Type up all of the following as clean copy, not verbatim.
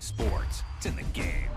sports. It's in the game.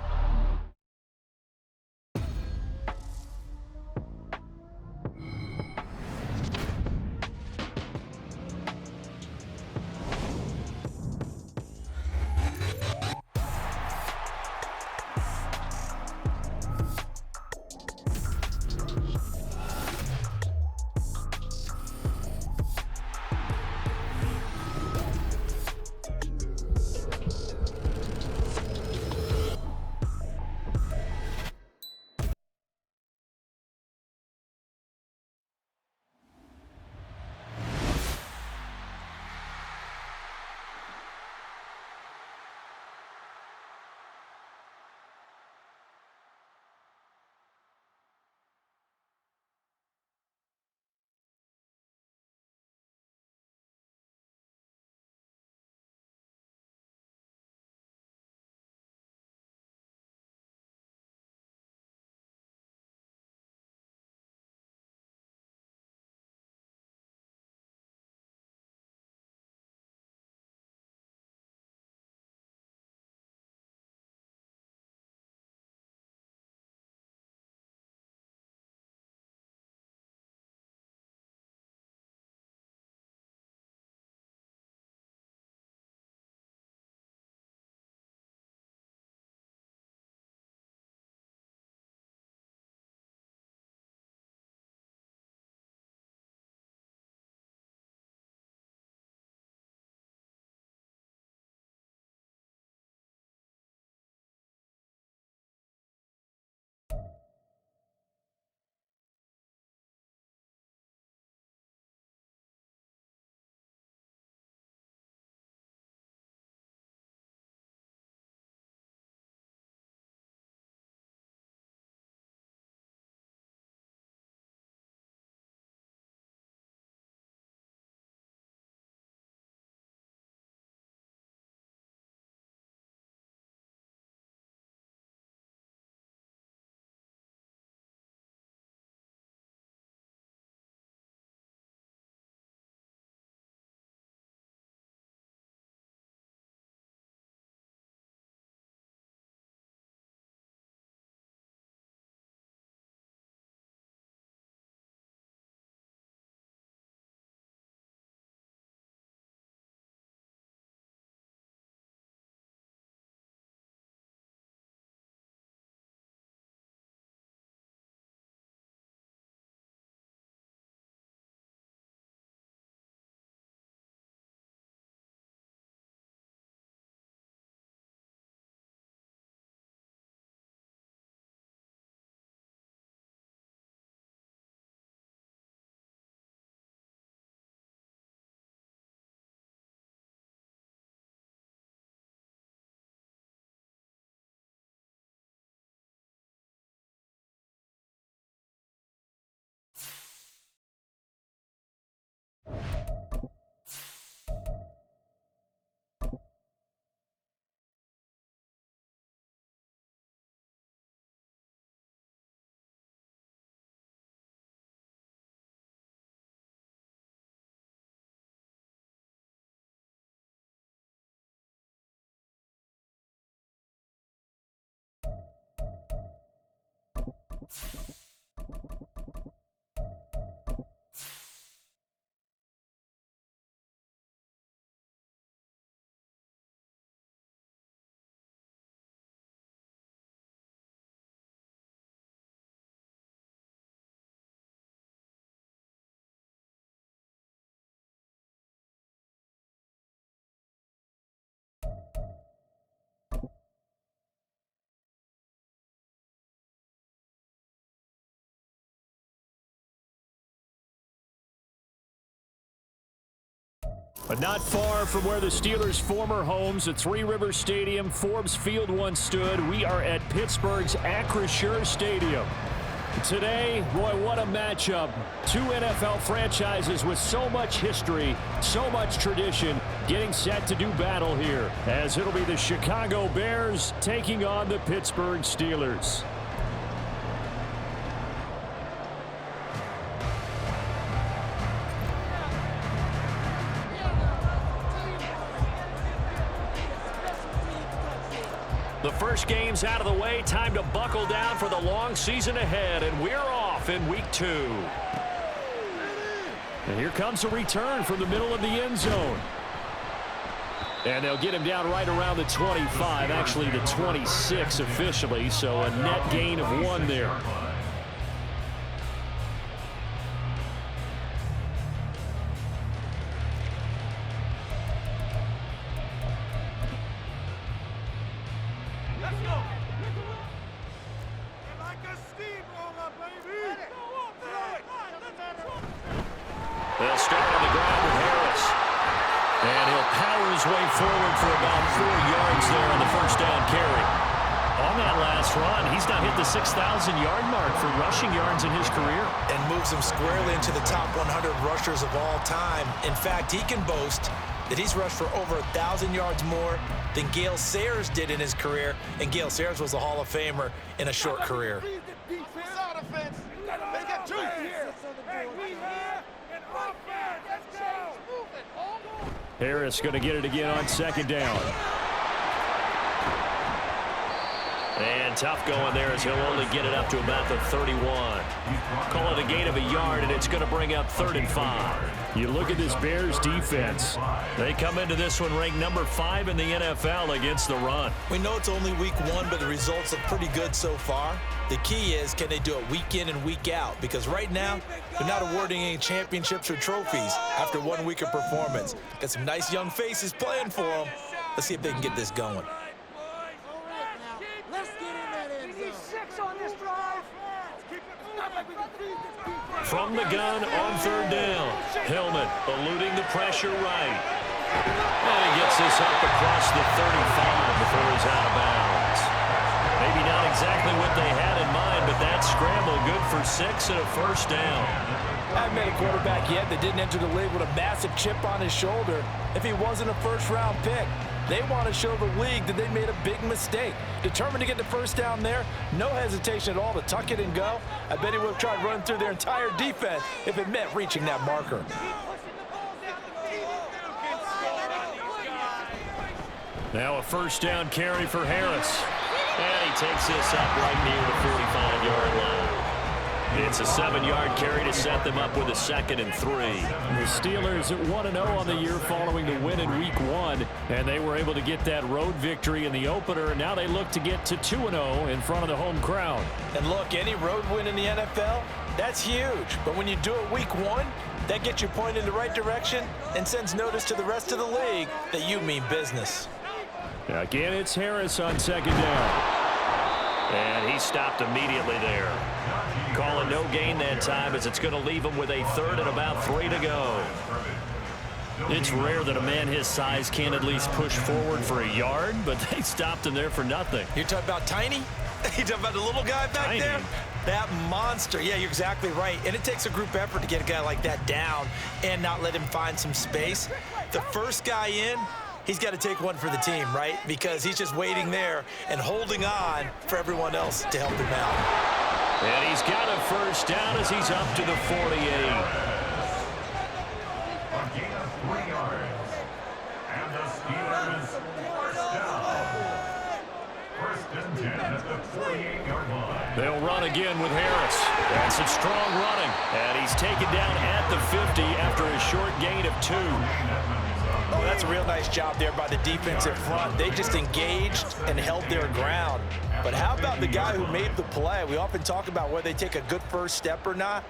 But not far from where the Steelers' former homes at Three Rivers Stadium, Forbes Field once stood, we are at Pittsburgh's Acrisure Stadium. Today, Roy, what a matchup. Two NFL franchises with so much history, so much tradition, getting set to do battle here, as it'll be the Chicago Bears taking on the Pittsburgh Steelers. The first game's out of the way. Time to buckle down for the long season ahead, and we're off in week 2. And here comes a return from the middle of the end zone. And they'll get him down right around the 25, actually the 26 officially, so a net gain of 1 there. They'll start on the ground with Harris. And he'll power his way forward for about 4 yards there on the first down carry. On that last run, he's now hit the 6,000-yard mark for rushing yards in his career. And moves him squarely into the top 100 rushers of all time. In fact, he can boast that he's rushed for over 1,000 yards more than Gale Sayers did in his career. And Gale Sayers was a Hall of Famer in a short career. Harris going to get it again on second down. And tough going there as he'll only get it up to about the 31. Call it a gain of a yard, and it's going to bring up 3rd and 5. You look at this Bears defense. They come into this one ranked number 5 in the NFL against the run. We know it's only week 1, but the results look pretty good so far. The key is, can they do it week in and week out? Because right now, they're not awarding any championships or trophies after 1 week of performance. Got some nice young faces playing for them. Let's see if they can get this going. From the gun on 3rd down. Hillman eluding the pressure right. And he gets this up across the 35 before he's out of bounds. Maybe not exactly what they had in mind, but that scramble good for 6 and a first down. I haven't met a quarterback yet that didn't enter the league with a massive chip on his shoulder if he wasn't a first-round pick. They want to show the league that they made a big mistake. Determined to get the first down there, no hesitation at all to tuck it and go. I bet he would have tried running through their entire defense if it meant reaching that marker. Now a first down carry for Harris. And he takes this up right near the 45-yard line. It's a 7-yard carry to set them up with a 2nd and 3. The Steelers at 1-0 on the year following the win in week 1. And they were able to get that road victory in the opener. And now they look to get to 2-0 in front of the home crowd. And look, any road win in the NFL, that's huge. But when you do it week 1, that gets you pointed in the right direction and sends notice to the rest of the league that you mean business. Again, it's Harris on 2nd down. And he stopped immediately there. Calling no gain that time as it's going to leave him with a 3rd and about 3 to go. It's rare that a man his size can at least push forward for a yard, but they stopped him there for nothing. You're talking about Tiny? You're talking about the little guy back there? That monster. Yeah, you're exactly right. And it takes a group effort to get a guy like that down and not let him find some space. The first guy in, he's got to take one for the team, right? Because he's just waiting there and holding on for everyone else to help him out. And he's got a first down as he's up to the 48. A gain of 3 yards. And the Steelers first down. 1st and 10 at the 48-yard line. They'll run again with Harris. And some strong running. And he's taken down at the 50 after a short gain of 2. Oh, that's a real nice job there by the defensive front. They just engaged and held their ground. But how about the guy who made the play? We often talk about whether they take a good first step or not.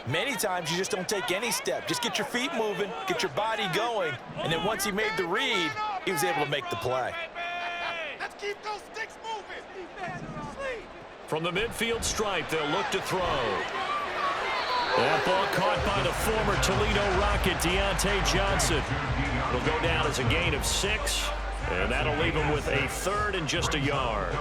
Many times you just don't take any step. Just get your feet moving, get your body going, and then once he made the read, he was able to make the play. Let's keep those sticks moving. From the midfield stripe, they'll look to throw. That ball caught by the former Toledo Rocket, Deontay Johnson. It'll go down as a gain of 6, and that'll leave him with a 3rd and just a yard.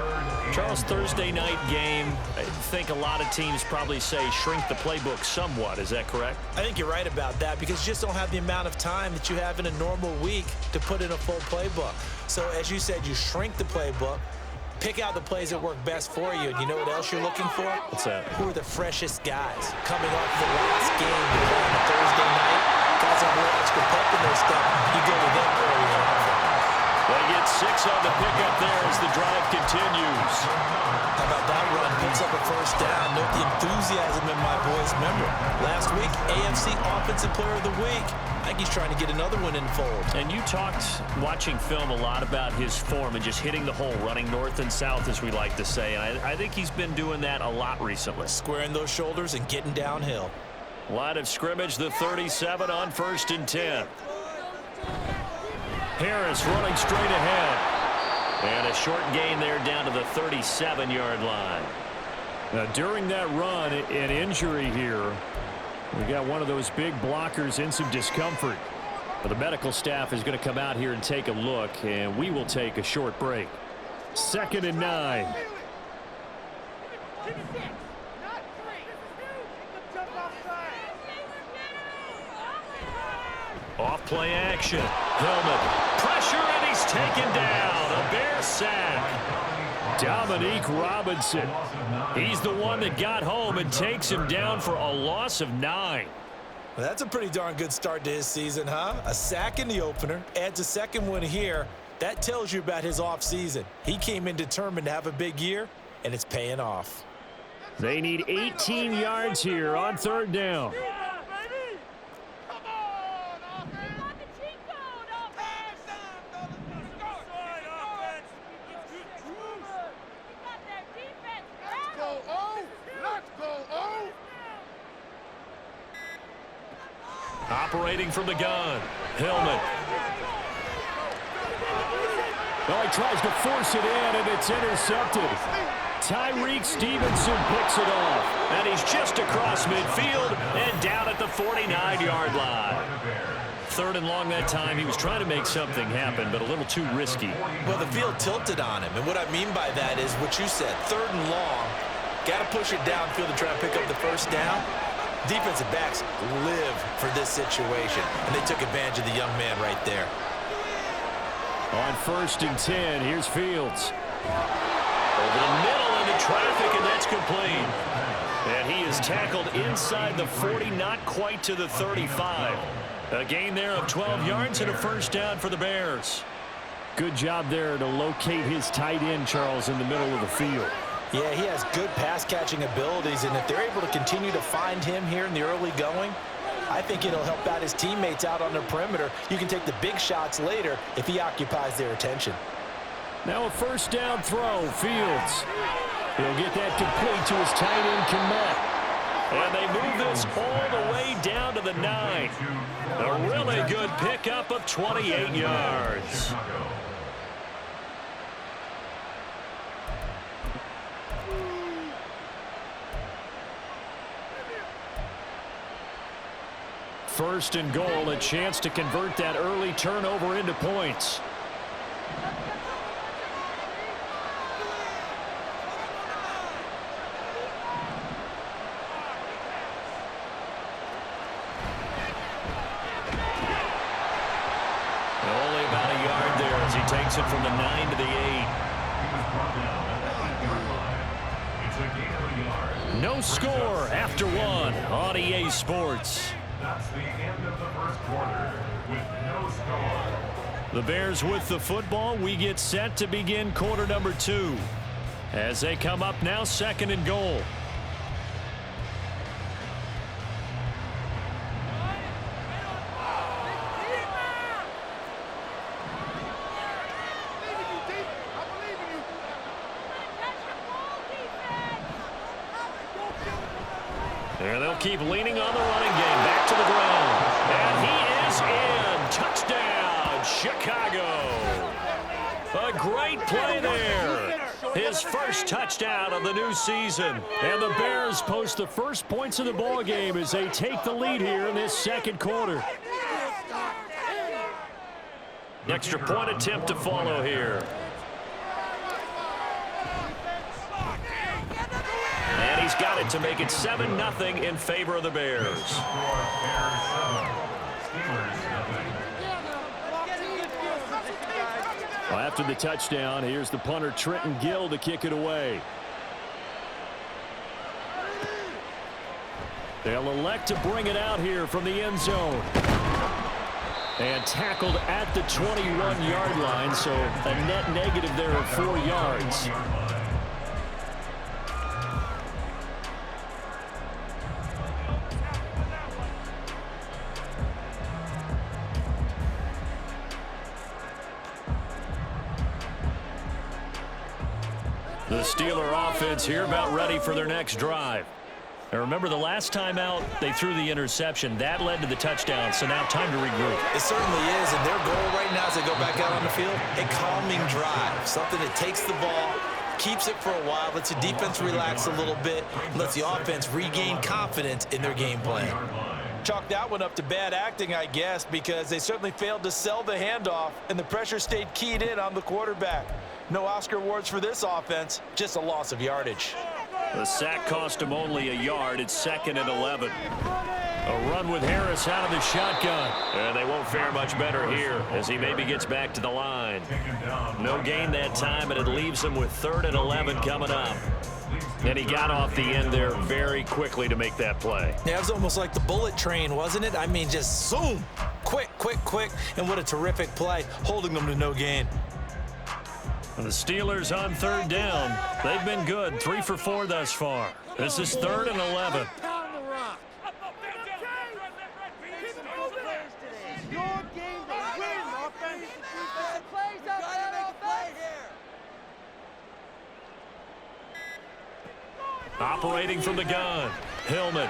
Charles, Thursday night game, I think a lot of teams probably say shrink the playbook somewhat. Is that correct? I think you're right about that because you just don't have the amount of time that you have in a normal week to put in a full playbook. So as you said, you shrink the playbook, pick out the plays that work best for you. And you know what else you're looking for? What's that? Who are the freshest guys coming off the last game on a Thursday night? Guys have a little extra pep in their step. You go to them early on. They get 6 on the pickup there as the drive continues. a first down. Note the enthusiasm in my voice. Remember, last week, AFC Offensive Player of the Week. I think he's trying to get another one in the fold. And you talked, watching film, a lot about his form and just hitting the hole, running north and south, as we like to say. And I think he's been doing that a lot recently. Squaring those shoulders and getting downhill. Line of scrimmage, the 37 on 1st and 10. Harris running straight ahead. And a short gain there down to the 37-yard line. Now, during that run, an injury here. We got one of those big blockers in some discomfort. But the medical staff is going to come out here and take a look, and we will take a short break. 2nd and 9. Off play action. Hillman. Pressure, and he's taken down. A Bear sack. Dominique Robinson. He's the one that got home and takes him down for a loss of 9. Well, that's a pretty darn good start to his season, huh? A sack in the opener, adds a second one here. That tells you about his offseason. He came in determined to have a big year, and it's paying off. They need 18 yards here on 3rd down. Operating from the gun, Hillman. Well, he tries to force it in, and it's intercepted. Tyreek Stevenson picks it off, and he's just across midfield and down at the 49-yard line. 3rd and long that time. He was trying to make something happen, but a little too risky. Well, the field tilted on him, and what I mean by that is what you said. 3rd and long, got to push it downfield to try and pick up the first down. Defensive backs live for this situation, and they took advantage of the young man right there. On 1st and 10, here's Fields. Over the middle into traffic, and that's complete. And he is tackled inside the 40, not quite to the 35. A gain there of 12 yards and a first down for the Bears. Good job there to locate his tight end, Charles, in the middle of the field. Yeah, he has good pass-catching abilities, and if they're able to continue to find him here in the early going, I think it'll help out his teammates out on the perimeter. You can take the big shots later if he occupies their attention. Now a first down throw, Fields. He'll get that complete to his tight end, Kmet. And they move this all the way down to the 9. A really good pickup of 28 yards. First and goal, a chance to convert that early turnover into points. Only about a yard there as he takes it from the 9 to the 8. No score after 1 on EA Sports. That's the end of the first quarter with no score. The Bears with the football. We get set to begin quarter number 2. As they come up now, 2nd and goal. And they'll keep leaning on the running game. Back to the ground. And he is in. Touchdown, Chicago. A great play there. His first touchdown of the new season. And the Bears post the first points of the ball game as they take the lead here in this 2nd quarter. Extra point attempt to follow here. And he's got it to make it 7-0 in favor of the Bears. Well, after the touchdown, here's the punter Trenton Gill to kick it away. They'll elect to bring it out here from the end zone. And tackled at the 21-yard line, so a net negative there of 4 yards. The Steeler offense here about ready for their next drive. And remember, the last time out, they threw the interception. That led to the touchdown, so now time to regroup. It certainly is, and their goal right now as they go back out on the field, a calming drive, something that takes the ball, keeps it for a while, lets the defense relax a little bit, lets the offense regain confidence in their game plan. Chalk that one up to bad acting, I guess, because they certainly failed to sell the handoff, and the pressure stayed keyed in on the quarterback. No Oscar awards for this offense, just a loss of yardage. The sack cost him only a yard. It's 2nd and 11. A run with Harris out of the shotgun. And they won't fare much better here as he maybe gets back to the line. No gain that time, and it leaves him with 3rd and 11 coming up. And he got off the end there very quickly to make that play. Yeah, it was almost like the bullet train, wasn't it? I mean, just zoom. Quick, quick, quick. And what a terrific play, holding them to no gain. The Steelers on 3rd down. They've been good, 3 for 4 thus far. This is 3rd and 11. Operating from the gun, Hillman.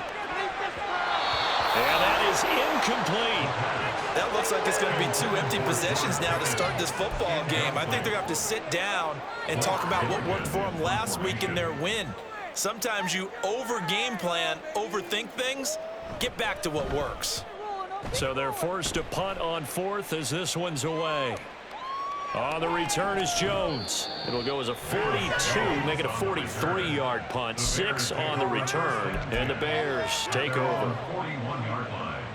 And that is incomplete. That looks like it's going to be 2 empty possessions now to start this football game. I think they're going to have to sit down and talk about what worked for them last week in their win. Sometimes you over-game plan, overthink things, get back to what works. So they're forced to punt on 4th as this one's away. On the return is Jones. It'll go as a 42, make it a 43-yard punt. 6 on the return, and the Bears take over.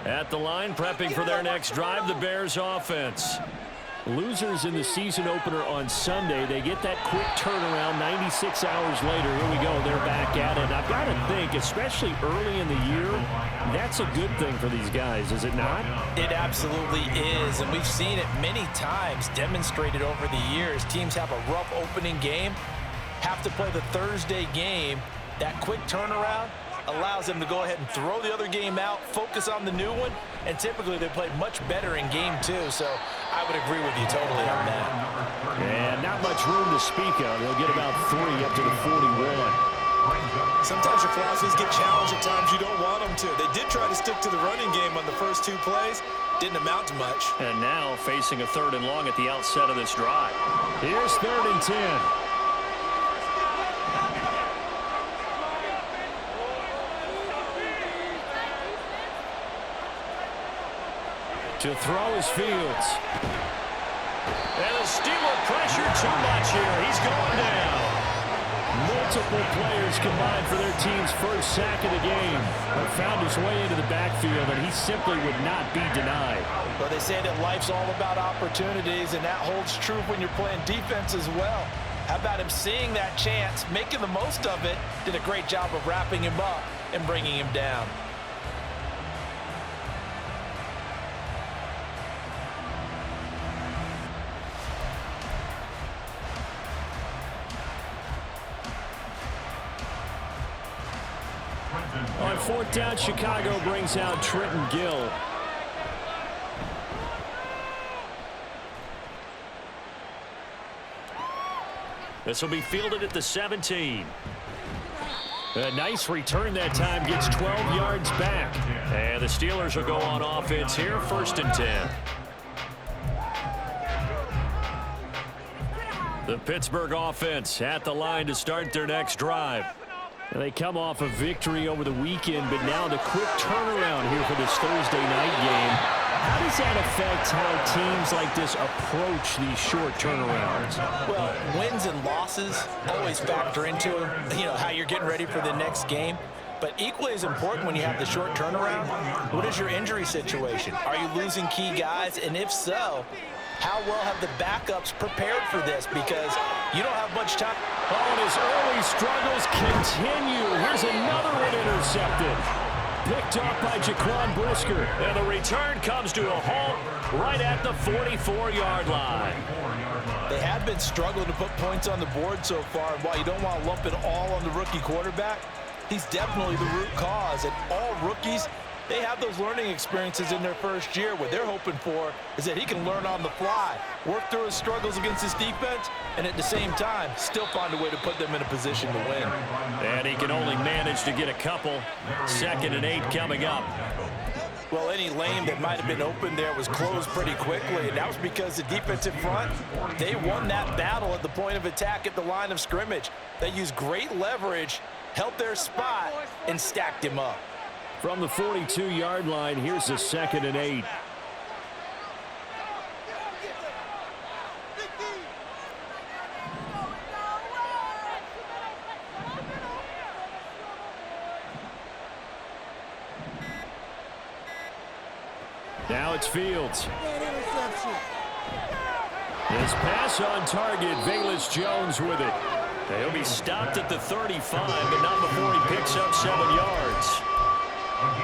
At the line, prepping for their next drive, the Bears offense. Losers in the season opener on Sunday, they get that quick turnaround 96 hours later. Here we go, they're back at it. And I've got to think, especially early in the year, that's a good thing for these guys, is it not? It absolutely is, and we've seen it many times demonstrated over the years. Teams have a rough opening game, have to play the Thursday game. That quick turnaround allows them to go ahead and throw the other game out, focus on the new one, and typically they play much better in game 2, so I would agree with you totally on that. And not much room to speak of. They'll get about 3 up to the 41. Sometimes your philosophies get challenged at times you don't want them to. They did try to stick to the running game on the first 2 plays. Didn't amount to much. And now facing a 3rd and long at the outset of this drive. Here's 3rd and 10. To throw is Fields. And the Steeler pressure too much here. He's going down. Multiple players combined for their team's first sack of the game. But found his way into the backfield, and he simply would not be denied. Well, they say that life's all about opportunities, and that holds true when you're playing defense as well. How about him seeing that chance, making the most of it, did a great job of wrapping him up and bringing him down. On 4th down, Chicago brings out Trenton Gill. This will be fielded at the 17. A nice return that time, gets 12 yards back. And the Steelers will go on offense here, 1st and 10. The Pittsburgh offense at the line to start their next drive. They come off a victory over the weekend, but now the quick turnaround here for this Thursday night game. How does that affect how teams like this approach these short turnarounds? Well, wins and losses always factor into, how you're getting ready for the next game. But equally as important when you have the short turnaround, what is your injury situation? Are you losing key guys? And if so, how well have the backups prepared for this? Because you don't have much time. Oh, and his early struggles continue. Here's another one intercepted. Picked off by Jaquan Brisker. And the return comes to a halt right at the 44-yard line. They have been struggling to put points on the board so far. And while you don't want to lump it all on the rookie quarterback, he's definitely the root cause. And all rookies they have those learning experiences in their first year. What they're hoping for is that he can learn on the fly, work through his struggles against his defense, and at the same time, still find a way to put them in a position to win. And he can only manage to get a couple. 2nd and 8 coming up. Well, any lane that might have been open there was closed pretty quickly, and that was because the defensive front, they won that battle at the point of attack at the line of scrimmage. They used great leverage, held their spot, and stacked him up. From the 42-yard line, here's the 2nd and 8. Now it's Fields. His pass on target, Velus Jones with it. He'll be stopped at the 35, but not before he picks up 7 yards.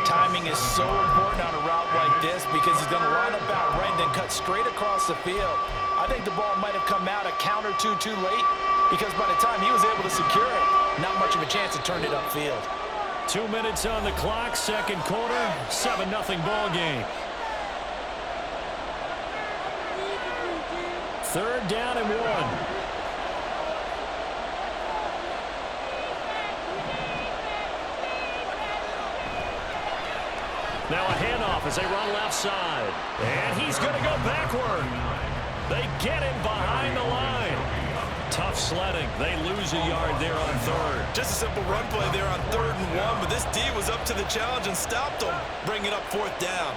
Timing is so important on a route like this because he's going to line up out right and then cut straight across the field. I think the ball might have come out a count or two too late because by the time he was able to secure it, not much of a chance to turn it upfield. 2 minutes on the clock, second quarter, 7-0 ball game. 3rd down and 1. Now a handoff as they run left side. And he's going to go backward. They get him behind the line. Tough sledding. They lose a yard there on 3rd. Just a simple run play there on 3rd and 1, but this D was up to the challenge and stopped them, bringing up 4th down.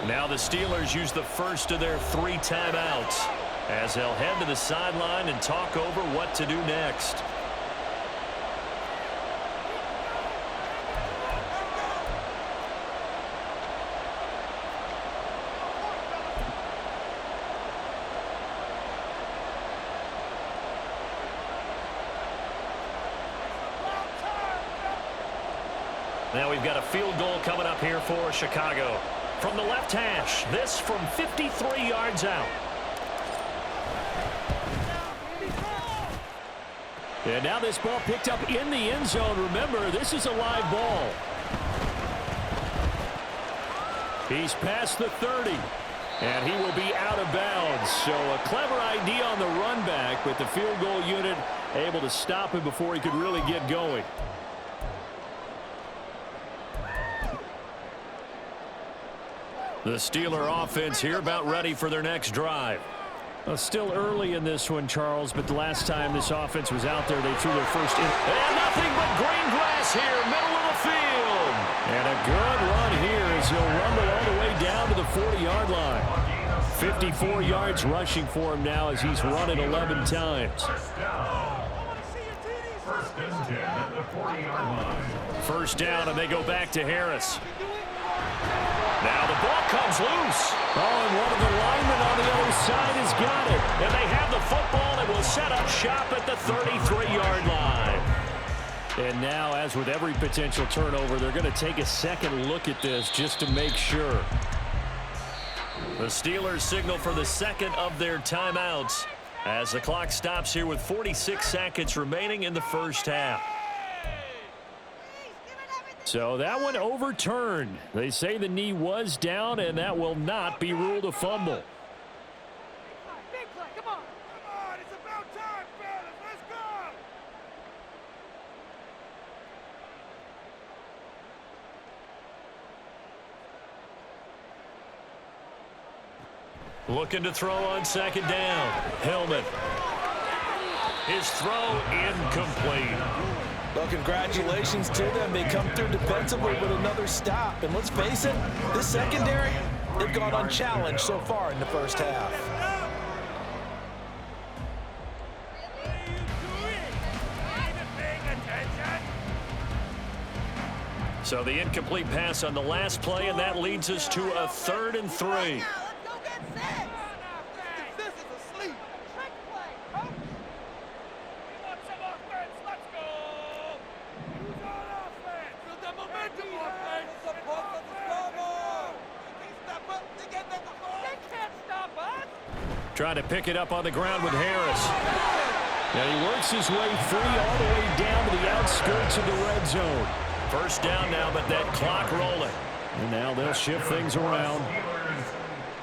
Now the Steelers use the first of their 3 timeouts as they'll head to the sideline and talk over what to do next. Now we've got a field goal coming up here for Chicago. From the left hash, this from 53 yards out. And now this ball picked up in the end zone. Remember, this is a live ball. He's past the 30, and he will be out of bounds. So a clever idea on the run back, but the field goal unit able to stop him before he could really get going. The Steeler offense here about ready for their next drive. Still early in this one, Charles, but the last time this offense was out there, they threw their first in. And nothing but green grass here, middle of the field. And a good run here as he'll rumble all the way down to the 40-yard line. 54 yards rushing for him now as he's run it 11 times. First down, and they go back to Harris. Now the ball comes loose. Oh, and one of the linemen on the other side has got it. And they have the football and will set up shop at the 33-yard line. And now, as with every potential turnover, they're going to take a second look at this just to make sure. The Steelers signal for the second of their timeouts as the clock stops here with 46 seconds remaining in the first half. So that one overturned. They say the knee was down, and that will not be ruled a fumble. Big play, come on. Come on, it's about time, fellas. Let's go. Looking to throw on second down. Hillman. His throw incomplete. Well, congratulations to them. They come through defensively with another stop. And let's face it, this secondary, they've gone unchallenged so far in the first half. So the incomplete pass on the last play, and that leads us to a 3rd and 3. Trying to pick it up on the ground with Harris. Now he works his way free all the way down to the outskirts of the red zone. First down now, but that clock rolling. And now they'll shift things around.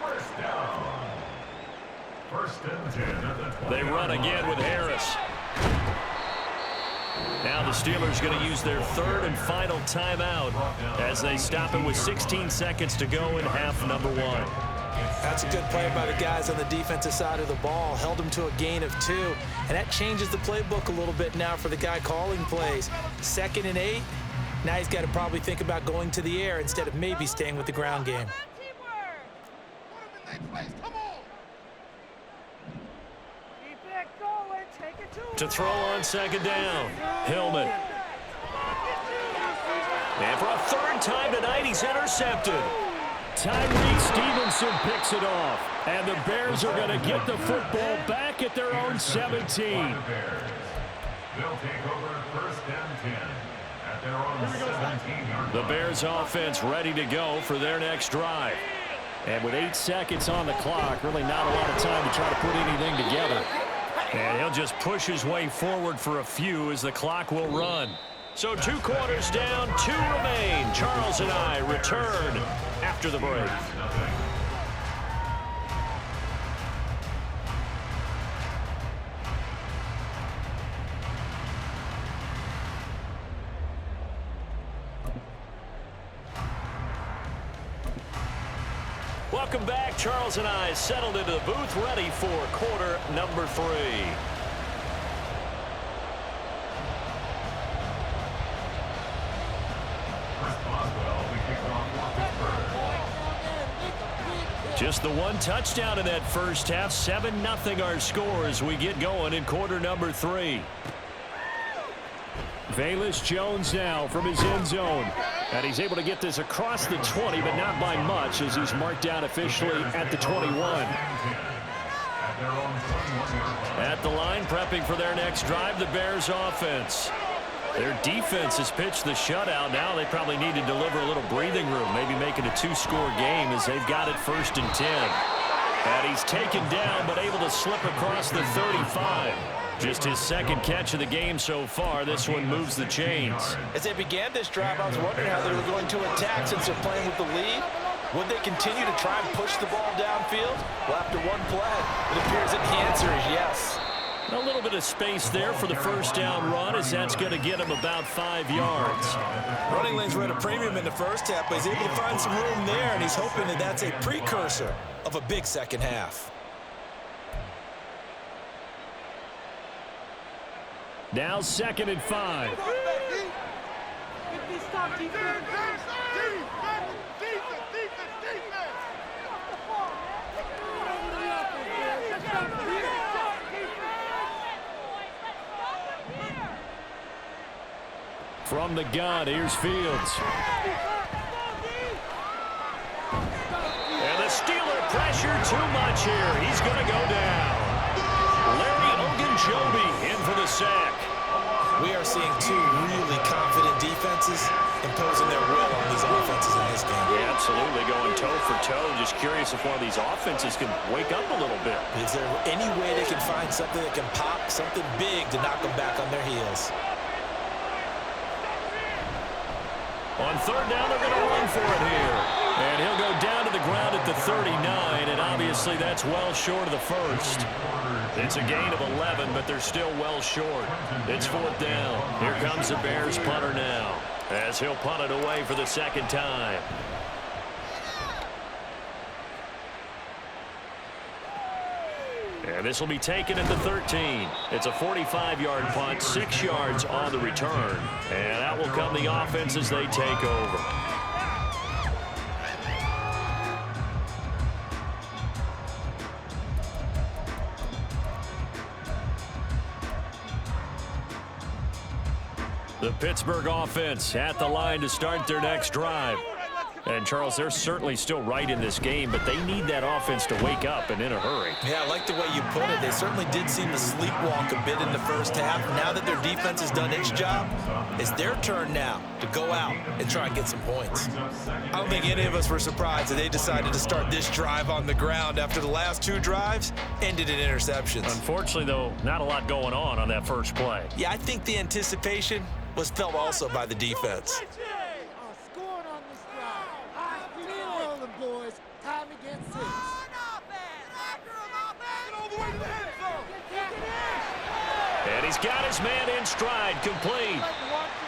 First down. First and 10 at the 20. They run again with Harris. Now the Steelers going to use their third and final timeout as they stop it with 16 seconds to go in half number 1. That's a good play by the guys on the defensive side of the ball. Held them to a gain of 2. And that changes the playbook a little bit now for the guy calling plays. 2nd and 8. Now he's got to probably think about going to the air instead of maybe staying with the ground game. To throw on 2nd down, Hillman. And for a 3rd time tonight, he's intercepted. Tyree Stevenson picks it off. And the Bears are going to get the football back at their own 17. They'll take over first and 10 at their own 17-yard. The Bears offense ready to go for their next drive. And with 8 seconds on the clock, really not a lot of time to try to put anything together. And he'll just push his way forward for a few as the clock will run. So 2 quarters down, 2 remain. Charles and I return after the break. Welcome back. Charles and I settled into the booth, ready for quarter number 3. Just the 1 touchdown in that first half. 7-0 our score as we get going in quarter number 3. Velus Jones now from his end zone. And he's able to get this across the 20, but not by much as he's marked down officially at the 21. At the line, prepping for their next drive, the Bears offense. Their defense has pitched the shutout. Now they probably need to deliver a little breathing room, maybe make it a 2-score game as they've got it 1st and 10. And he's taken down, but able to slip across the 35. Just his 2nd catch of the game so far. This one moves the chains. As they began this drive, I was wondering how they were going to attack since they're playing with the lead. Would they continue to try and push the ball downfield? Well, after 1 play, it appears that the answer is yes. A little bit of space there for the first down run as that's going to get him about 5 yards. Running lanes were at a premium in the first half, but he's able to find some room there, and he's hoping that that's a precursor of a big second half. Now 2nd and 5. From the gun, here's Fields. And the Steeler pressure too much here. He's going to go down. Larry Ogunjobi in for the sack. We are seeing 2 really confident defenses imposing their will on these offenses in this game. Yeah, absolutely, going toe for toe. Just curious if one of these offenses can wake up a little bit. Is there any way they can find something that can pop, something big to knock them back on their heels? On 3rd down, they're going to run for it here. And he'll go down to the ground at the 39, and obviously that's well short of the 1st. It's a gain of 11, but they're still well short. It's 4th down. Here comes the Bears punter now as he'll punt it away for the 2nd time. And this will be taken at the 13. It's a 45-yard punt, 6 yards on the return. And that will come the offense as they take over. The Pittsburgh offense at the line to start their next drive. And, Charles, they're certainly still right in this game, but they need that offense to wake up and in a hurry. Yeah, I like the way you put it. They certainly did seem to sleepwalk a bit in the first half. Now that their defense has done its job, it's their turn now to go out and try and get some points. I don't think any of us were surprised that they decided to start this drive on the ground after the last 2 drives ended in interceptions. Unfortunately, though, not a lot going on that first play. Yeah, I think the anticipation was felt also by the defense. And he's got his man in stride, complete.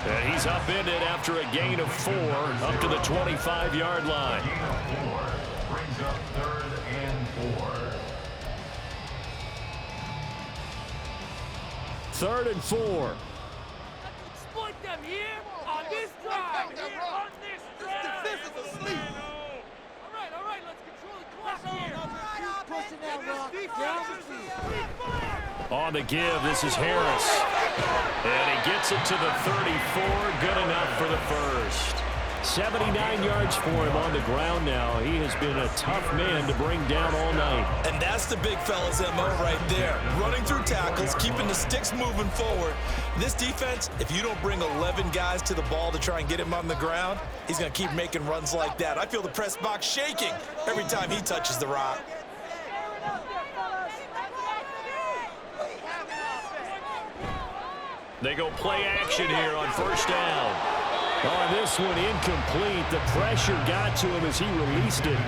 And he's upended after a gain of 4 up to the 25-yard line. Gain of 4 brings up 3rd and 4. 3rd and 4. Exploit them here on this drive. On this drive. This defense is asleep. All right, let's control the clock here. Pushing that rock down the field. On the give, this is Harris. And he gets it to the 34, good enough for the first. 79 yards for him on the ground now. He has been a tough man to bring down all night. And that's the big fella's MO right there. Running through tackles, keeping the sticks moving forward. This defense, if you don't bring 11 guys to the ball to try and get him on the ground, he's going to keep making runs like that. I feel the press box shaking every time he touches the rock. They go play action here on first down. On this one, incomplete. The pressure got to him as he released it,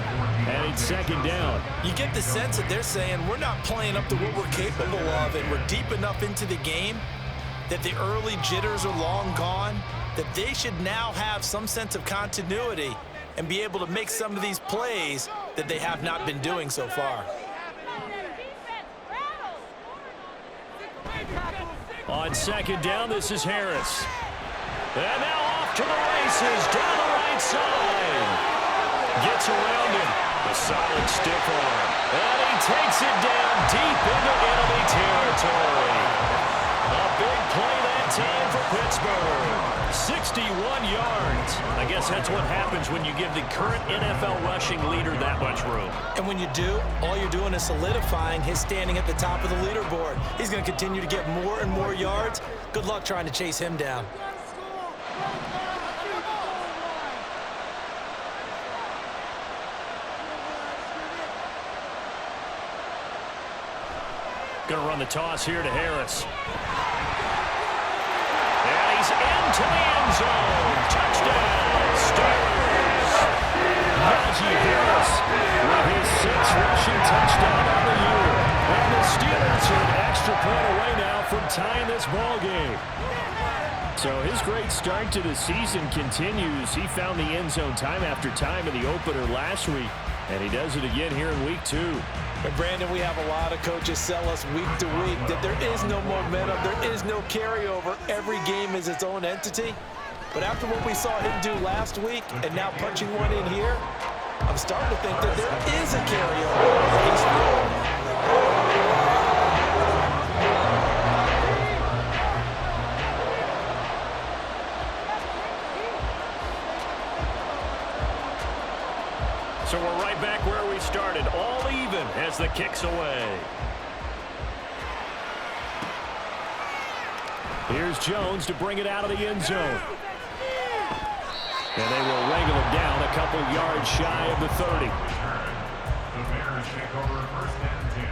and it's 2nd down. You get the sense that they're saying we're not playing up to what we're capable of, and we're deep enough into the game that the early jitters are long gone, that they should now have some sense of continuity and be able to make some of these plays that they have not been doing so far. On 2nd down, this is Harris. And now off to the races, down the right side. Gets around him. A solid stiff arm. And he takes it down deep into enemy territory. A big play that time for Pittsburgh. 61 yards. I guess that's what happens when you give the current NFL rushing leader that much room. And when you do, all you're doing is solidifying his standing at the top of the leaderboard. He's going to continue to get more and more yards. Good luck trying to chase him down. Going to run the toss here to Harris. And he's into the end zone. Touchdown, Steelers. Najee Harris with his 6th rushing touchdown of the year. And the Steelers are an extra point away now from tying this ball game. So his great start to the season continues. He found the end zone time after time in the opener last week, and he does it again here in week 2. And Brandon, we have a lot of coaches sell us week to week that there is no momentum, there is no carryover. Every game is its own entity. But after what we saw him do last week and now punching one in here, I'm starting to think that there is a carryover. So we're right back where we started, all even as the kick's away. Here's Jones to bring it out of the end zone. And they will wrangle him down a couple yards shy of the 30. The Bears take over 1st and 10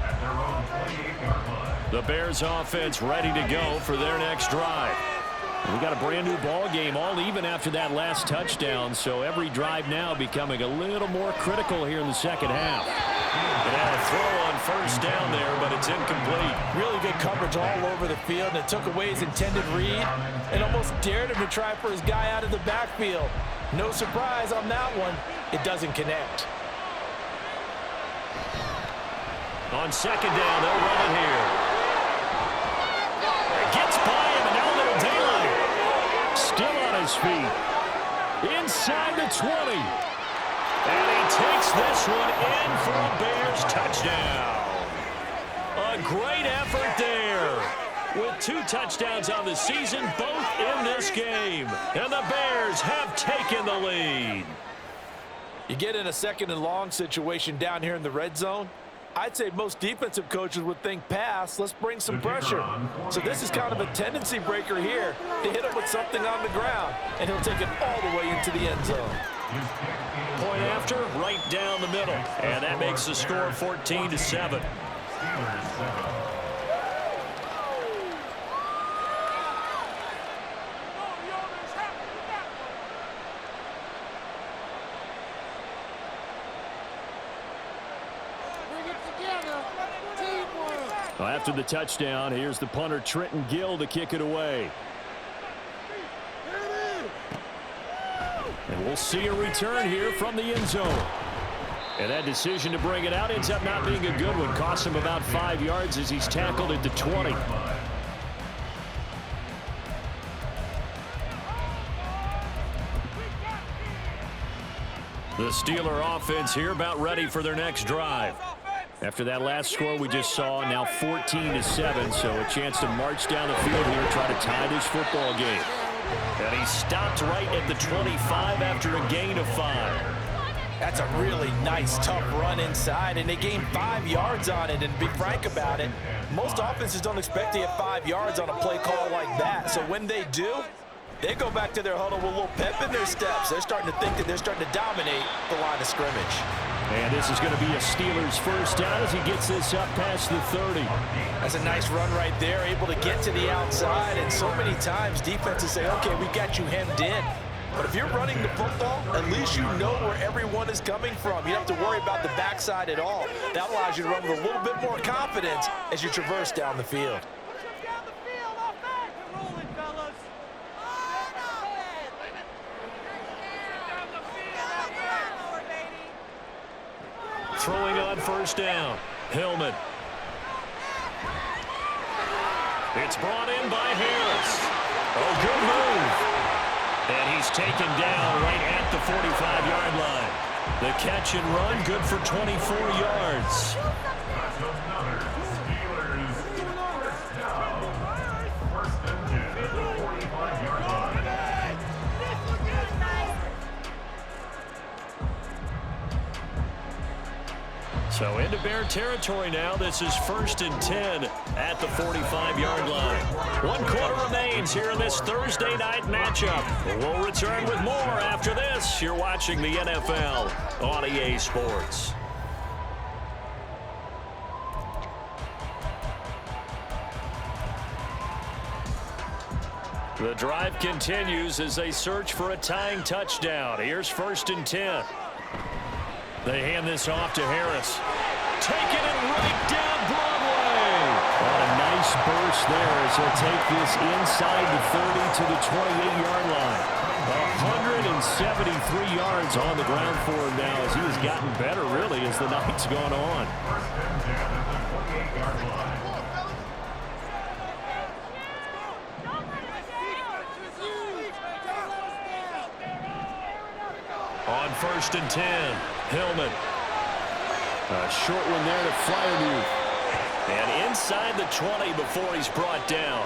at their own 28-yard line. The Bears offense ready to go for their next drive. We got a brand new ball game, all even after that last touchdown, so every drive now becoming a little more critical here in the second half. They had a throw on first down there, but it's incomplete. Really good coverage all over the field, and it took away his intended read and almost dared him to try for his guy out of the backfield. No surprise on that one. It doesn't connect. On second down, they'll run it here. Gets by him, and now a little daylight. Still on his feet. Inside the 20. And he takes this one in for a Bears touchdown. A great effort there. with 2 touchdowns on the season, both in this game. And the Bears have taken the lead. You get in a 2nd and long situation down here in the red zone, I'd say most defensive coaches would think pass, let's bring some pressure. So this is kind of a tendency breaker here to hit him with something on the ground, and he'll take it all the way into the end zone. Point after, right down the middle. And that makes the score 14-7. Well, after the touchdown, here's the punter Trenton Gill to kick it away. And we'll see a return here from the end zone. And that decision to bring it out ends up not being a good one. Costs him about 5 yards as he's tackled at the 20. The Steeler offense here about ready for their next drive. After that last score we just saw, now 14-7, so a chance to march down the field here and try to tie this football game. And he stopped right at the 25 after a gain of 5. That's a really nice, tough run inside, and they gained 5 yards on it. And to be frank about it, most offenses don't expect to get 5 yards on a play call like that. So when they do, they go back to their huddle with a little pep in their steps. They're starting to think that they're starting to dominate the line of scrimmage. And this is going to be a Steelers first down as he gets this up past the 30. That's a nice run right there, able to get to the outside. And so many times defenses say, okay, we got you hemmed in. But if you're running the football, at least you know where everyone is coming from. You don't have to worry about the backside at all. That allows you to run with a little bit more confidence as you traverse down the field. Throwing on first down, Hillman. It's brought in by Harris. Oh, good move. And he's taken down right at the 45-yard line. The catch and run, good for 24 yards. That's another Steelers first down. First and 10 at the 45-yard line. So into Bear territory now. This is first and 10 at the 45-yard line. 1 quarter remains here in this Thursday night matchup. We'll return with more after this. You're watching the NFL on EA Sports. The drive continues as they search for a tying touchdown. Here's first and 10. They hand this off to Harris. Taking it right down Broadway. What a nice burst there as he'll take this inside the 30 to the 28-yard line. 173 yards on the ground for him now as he has gotten better, really, as the night's gone on. First and 10 at the 28-yard line. On first and 10, Hillman. A short one there to Fryermuth. And inside the 20 before he's brought down.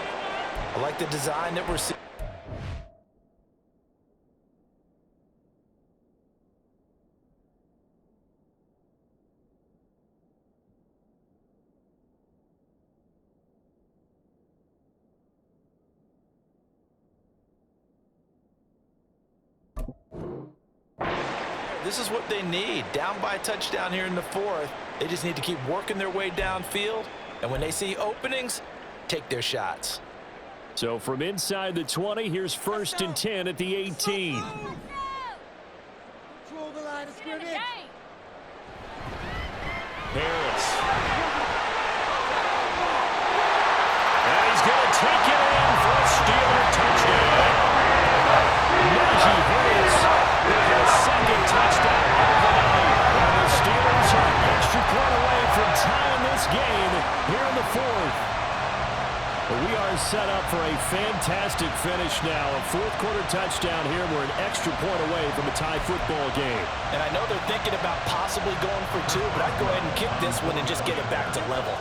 I like the design that we're seeing. This is what they need. Down by a touchdown here in the 4th. They just need to keep working their way downfield. And when they see openings, take their shots. So from inside the 20, here's first and 10 at the 18. Control the line of scrimmage. Harris. And he's going to take it in for a Steeler touchdown. Najee Harris with his second touchdown of the night. And the Steelers are an extra point away from tying this game here in the 4th. We are set up for a fantastic finish now. A 4th quarter touchdown here. We're an extra point away from a tie football game. And I know they're thinking about possibly going for 2, but I'd go ahead and kick this one and just get it back to level.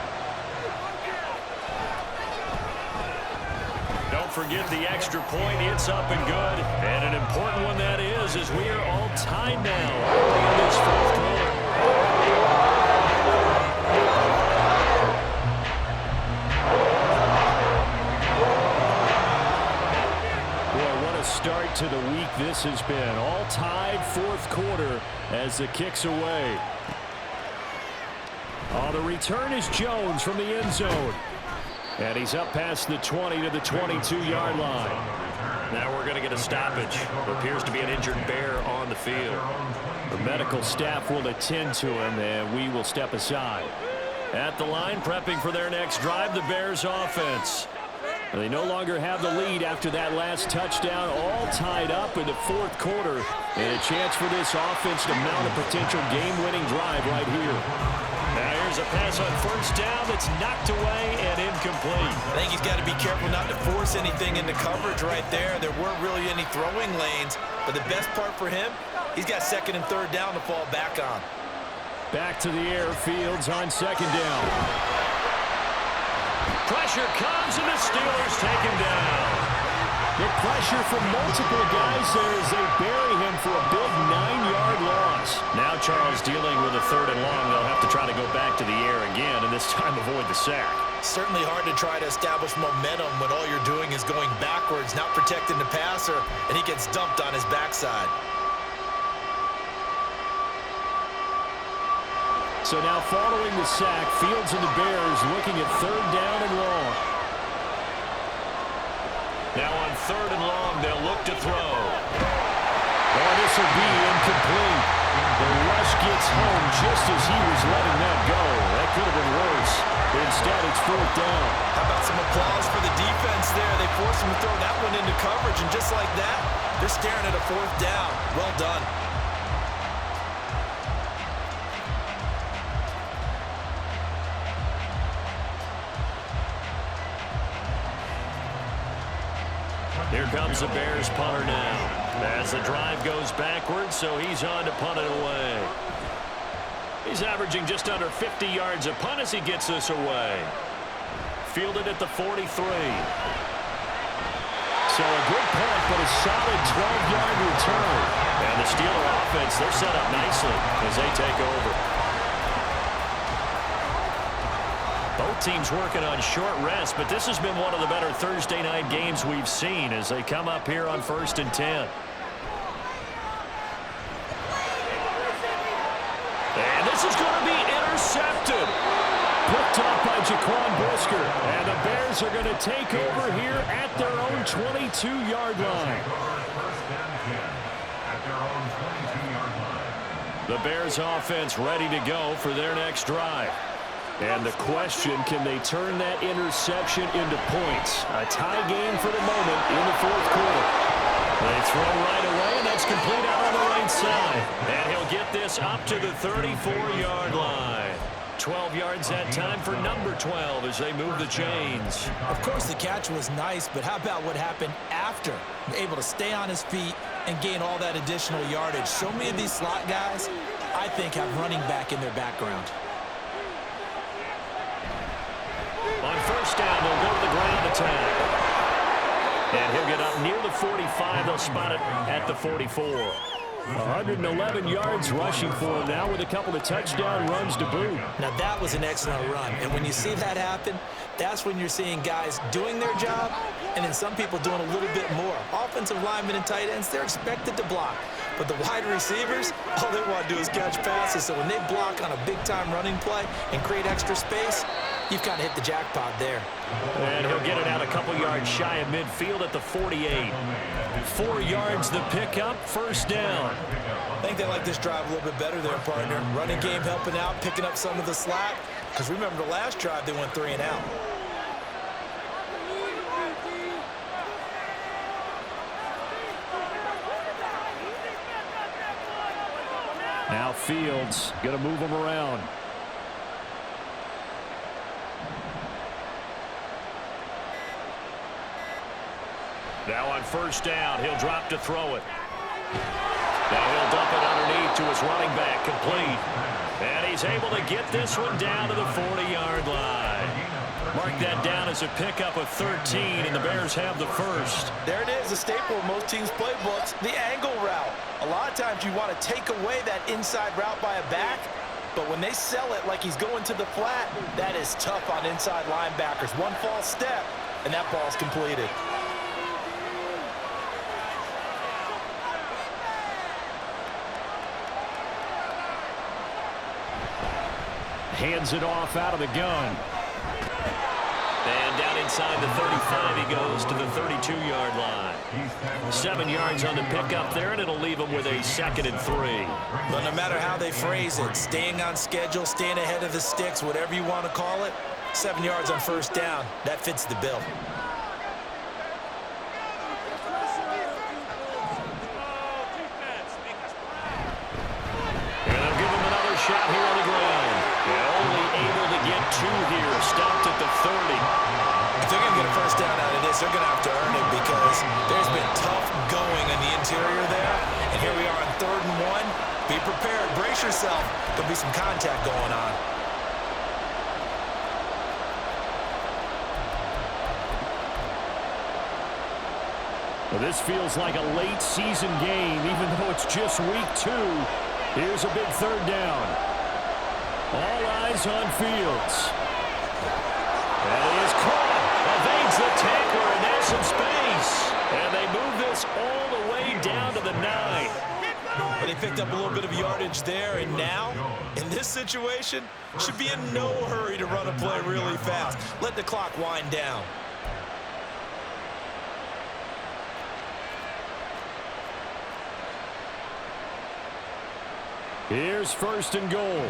not forget the extra point. It's up and good. And an important one that is, as we are all tied now in this fourth quarter. Start to the week this has been. All tied fourth quarter as the kick's away. Oh, the return is Jones from the end zone. And he's up past the 20 to the 22-yard line. Now we're going to get a stoppage. There appears to be an injured Bear on the field. The medical staff will attend to him, and we will step aside. At the line, prepping for their next drive, the Bears offense. They no longer have the lead after that last touchdown, all tied up in the fourth quarter, and a chance for this offense to mount a potential game-winning drive right here. Now here's a pass on first down that's knocked away and incomplete. I think he's got to be careful not to force anything into coverage right there. There weren't really any throwing lanes, but the best part for him, he's got second and third down to fall back on. Back to the air, Fields on second down. Pressure comes, and the Steelers take him down. The pressure from multiple guys there as they bury him for a big 9-yard loss. Now Charles dealing with a third and long. They'll have to try to go back to the air again, and this time avoid the sack. Certainly hard to try to establish momentum when all you're doing is going backwards, not protecting the passer, and he gets dumped on his backside. So now following the sack, Fields and the Bears looking at third down and long. Now on third and long, they'll look to throw. Oh, this will be incomplete. The rush gets home just as he was letting that go. That could have been worse. Instead, it's fourth down. How about some applause for the defense there? They forced him to throw that one into coverage, and just like that, they're staring at a fourth down. Well done. Here comes the Bears punter now. As the drive goes backwards, so he's on to punt it away. He's averaging just under 50 yards a punt as he gets this away. Fielded at the 43. So a good punt, but a solid 12-yard return. And the Steeler offense, they're set up nicely as they take over. Both teams working on short rest, but this has been one of the better Thursday night games we've seen as they come up here on 1st and 10. And this is going to be intercepted. Picked up by Jaquan Brisker. And the Bears are going to take over here at their own 22-yard line. The Bears offense ready to go for their next drive. And the question, can they turn that interception into points? A tie game for the moment in the fourth quarter. They throw right away, and that's complete out on the right side. And he'll get this up to the 34-yard line. 12 yards that time for number 12 as they move the chains. Of course, the catch was nice, but how about what happened after? Able to stay on his feet and gain all that additional yardage. So many of these slot guys, I think, have running back in their background. On first down, they'll go to the ground attack. And he'll get up near the 45. They'll spot it at the 44. 111 yards rushing for him now with a couple of touchdown runs to boot. Now that was an excellent run. And when you see that happen, that's when you're seeing guys doing their job and then some people doing a little bit more. Offensive linemen and tight ends, they're expected to block. But the wide receivers, all they want to do is catch passes. So when they block on a big-time running play and create extra space, you've kind of hit the jackpot there. And he'll get it out a couple yards shy of midfield at the 48. 4 yards the pickup, first down. I think they like this drive a little bit better there, partner. Running game helping out, picking up some of the slack. Because remember the last drive, they went 3 and out. Now Fields going to move him around. Now on first down, he'll drop to throw it. Now he'll dump it underneath to his running back, complete. And he's able to get this one down to the 40-yard line. Mark that down as a pickup of 13, and the Bears have the first. There it is, a staple of most teams' playbooks, the angle route. A lot of times you want to take away that inside route by a back, but when they sell it like he's going to the flat, that is tough on inside linebackers. One false step, and that ball's completed. Hands it off out of the gun. And down inside the 35, he goes to the 32-yard line. 7 yards on the pickup there, and it'll leave him with a 2nd and 3. But no matter how they phrase it, staying on schedule, staying ahead of the sticks, whatever you want to call it, 7 yards on first down, that fits the bill. And they'll give him another shot here on the ground. They're only able to get 2 here, stopped at the 30. If they're going to get a first down out of this, they're going to have to earn it because there's been tough going in the interior there. And here we are on 3rd and 1. Be prepared. Brace yourself. There'll be some contact going on. Well, this feels like a late season game, even though it's just week 2. Here's a big 3rd down. All eyes on Fields. And he is caught. Evades the tackler, and there's some space. And they move this all the way down to the 9. But they picked up a little bit of yardage there, and now, in this situation, should be in no hurry to run a play really fast. Let the clock wind down. Here's 1st and goal.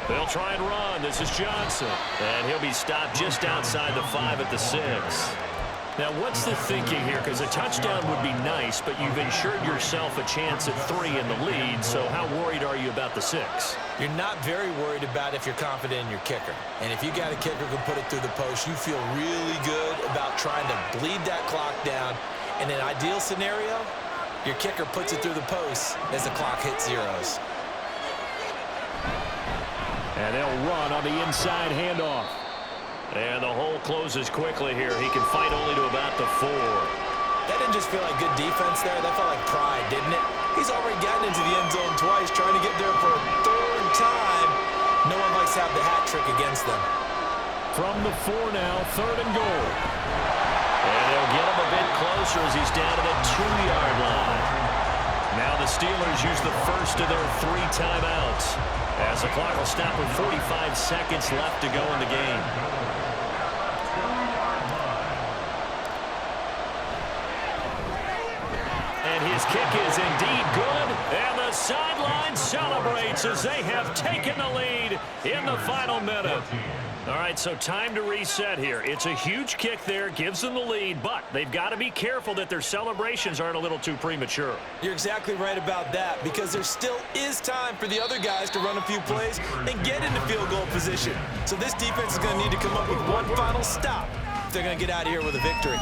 They'll try and run. This is Johnson. And he'll be stopped just outside the 5 at the 6. Now, what's the thinking here? Because a touchdown would be nice, but you've ensured yourself a chance at 3 in the lead, so how worried are you about the 6? You're not very worried about if you're confident in your kicker. And if you got a kicker who can put it through the post, you feel really good about trying to bleed that clock down. In an ideal scenario, your kicker puts it through the post as the clock hits zeros. And they'll run on the inside handoff. And the hole closes quickly here. He can fight only to about the 4. That didn't just feel like good defense there. That felt like pride, didn't it? He's already gotten into the end zone twice, trying to get there for a 3rd time. No one likes to have the hat trick against them. From the 4 now, 3rd and goal. And they'll get him a bit closer as he's down to the 2-yard line. Now the Steelers use the first of their 3 timeouts, as the clock will stop with 45 seconds left to go in the game. And his kick is indeed good, and the sideline celebrates as they have taken the lead in the final minute. All right, so time to reset here. It's a huge kick there, gives them the lead, but they've got to be careful that their celebrations aren't a little too premature. You're exactly right about that, because there still is time for the other guys to run a few plays and get into field goal position. So this defense is going to need to come up with one final stop if they're going to get out of here with a victory.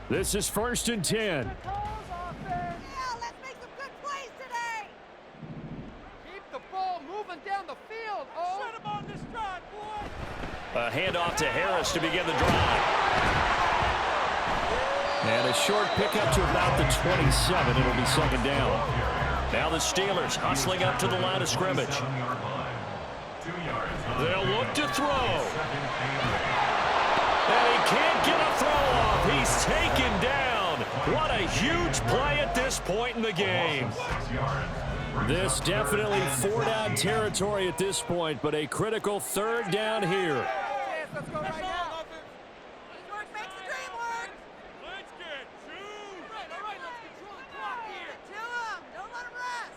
This is 1st and 10. A handoff to Harris to begin the drive. And a short pickup to about the 27. It'll be 2nd down. Now the Steelers hustling up to the line of scrimmage. They'll look to throw. And he can't get a throw off. He's taken down. What a huge play at this point in the game. This definitely 4-down territory at this point, but a critical 3rd down here. Let's go right now. Work makes the dream work. Let's get 2. All right, let's control the clock here. Get to him. Don't let him rest.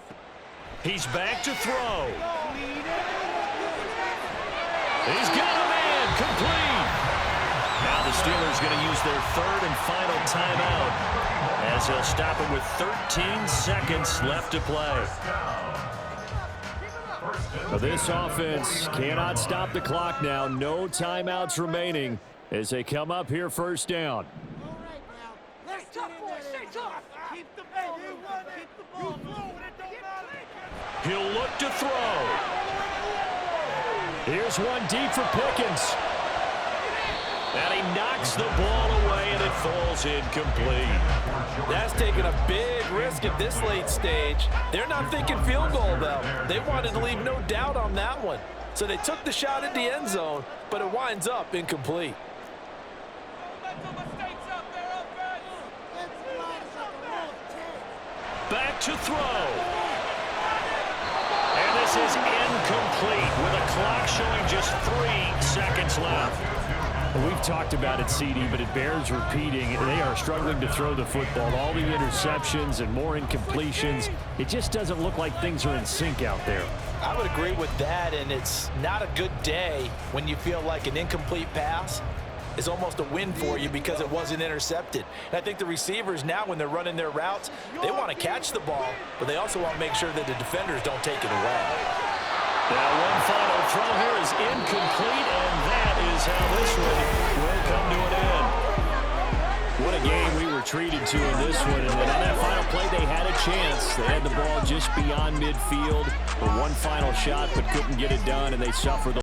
He's back to throw. He's got a man complete. Now the Steelers going to use their 3rd and final timeout, as they'll stop it with 13 seconds left to play. Now this offense cannot stop the clock now. No timeouts remaining as they come up here first down. Stay tough, boys. Stay tough. Keep the ball moving. Keep the ball moving. He'll look to throw. Here's one deep for Pickens. And he knocks the ball away, and it falls incomplete. That's taking a big risk at this late stage. They're not thinking field goal, though. They wanted to leave no doubt on that one. So they took the shot at the end zone, but it winds up incomplete. Back to throw. And this is incomplete with a clock showing just 3 seconds left. We've talked about it, CD, but it bears repeating. They are struggling to throw the football. All the interceptions and more incompletions. It just doesn't look like things are in sync out there. I would agree with that, and it's not a good day when you feel like an incomplete pass is almost a win for you because it wasn't intercepted. And I think the receivers now, when they're running their routes, they want to catch the ball, but they also want to make sure that the defenders don't take it away. Now one final throw here is incomplete, and that is how this one will come to an end. What a game we were treated to in this one. And then on that final play, they had a chance. They had the ball just beyond midfield for one final shot, but couldn't get it done, and they suffered the